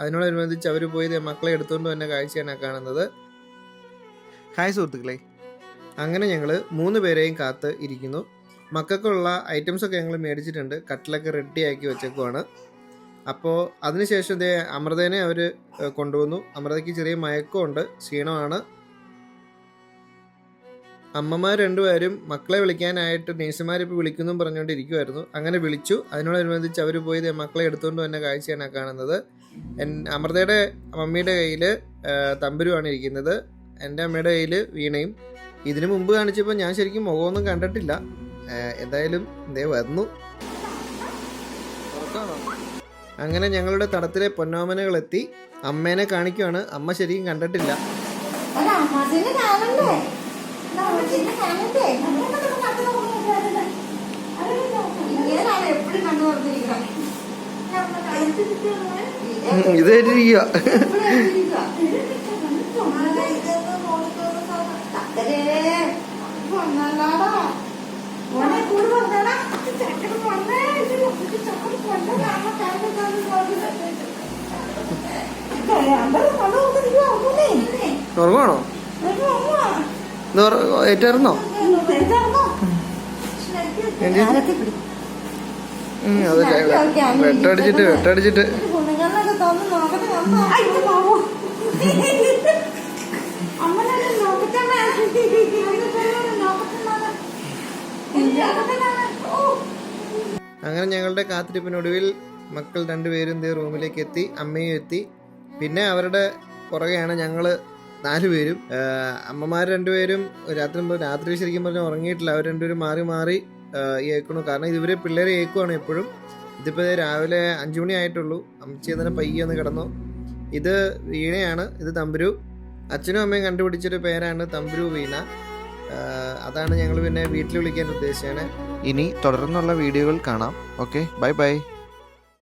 അതിനോടനുബന്ധിച്ച് അവർ പോയി മക്കളെ എടുത്തുകൊണ്ട് വന്ന കാഴ്ചയാണ് കാണുന്നത്. ഹായ് സുഹൃത്തുക്കളെ, അങ്ങനെ ഞങ്ങൾ 3 പേരെയും കാത്ത് ഇരിക്കുന്നു. മക്കൾക്കുള്ള ഐറ്റംസൊക്കെ ഞങ്ങൾ മേടിച്ചിട്ടുണ്ട്. കട്ടിലൊക്കെ റെഡിയാക്കി വെച്ചേക്കുവാണ്. അപ്പോൾ അതിനുശേഷം അമൃതേനെ അവർ കൊണ്ടുവന്നു. അമൃതയ്ക്ക് ചെറിയ മയക്കമുണ്ട്, ക്ഷീണമാണ്. അമ്മമാർ 2 പേരും മക്കളെ വിളിക്കാനായിട്ട് നേഴ്സുമാരിപ്പോൾ വിളിക്കുന്നു പറഞ്ഞുകൊണ്ടിരിക്കുമായിരുന്നു. അങ്ങനെ വിളിച്ചു. അതിനോടനുബന്ധിച്ച് അവർ പോയി മക്കളെ എടുത്തുകൊണ്ട് വന്ന കാഴ്ചയാണ് കാണുന്നത്. അമൃതയുടെ മമ്മിയുടെ കയ്യിൽ തമ്പുരുവാണ് ഇരിക്കുന്നത്, എൻ്റെ അമ്മയുടെ കയ്യിൽ വീണയും. ഇതിനു മുമ്പ് കാണിച്ചപ്പോൾ ഞാൻ ശരിക്കും മുഖമൊന്നും കണ്ടിട്ടില്ല. എന്തായാലും വന്നു. അങ്ങനെ ഞങ്ങളുടെ തടത്തിലെ പൊന്നോമനകളെത്തി. അമ്മേനെ കാണിക്കുവാണ്. അമ്മ ശരിക്കും കണ്ടിട്ടില്ല. ഇതായിട്ടിരിക്കുക. ഉറങ്ങാണോ? ഏറ്റായിരുന്നോ? വെട്ടടിച്ചിട്ട് അങ്ങനെ ഞങ്ങളുടെ കാത്തിരിപ്പിനൊടുവിൽ മക്കൾ 2 പേരും റൂമിലേക്ക് എത്തി. അമ്മയും എത്തി. പിന്നെ അവരുടെ പുറകെയാണ് ഞങ്ങൾ 4 പേരും. അമ്മമാർ 2 പേരും രാത്രി ശരിക്കും പറഞ്ഞാൽ ഉറങ്ങിയിട്ടില്ല. അവർ 2 പേരും മാറി മാറി ഏൽക്കണു. കാരണം ഇവരെ പിള്ളേരെ ഏക്കുവാണ് എപ്പോഴും. ഇതിപ്പോൾ രാവിലെ 5 മണി ആയിട്ടുള്ളൂ. അമ്മച്ചി തന്നെ പയ്യെ ഒന്ന് കിടന്നു. ഇത് വീണയാണ്, ഇത് തമ്പുരു. അച്ഛനും അമ്മയും കണ്ടുപിടിച്ചൊരു പേരാണ് തമ്പുരു വീണ. അതാണ് ഞങ്ങൾ പിന്നെ വീട്ടിൽ വിളിക്കാൻ ഉദ്ദേശിച്ചാണ്. ഇനി തുടർന്നുള്ള വീഡിയോകൾ കാണാം. Okay, bye bye.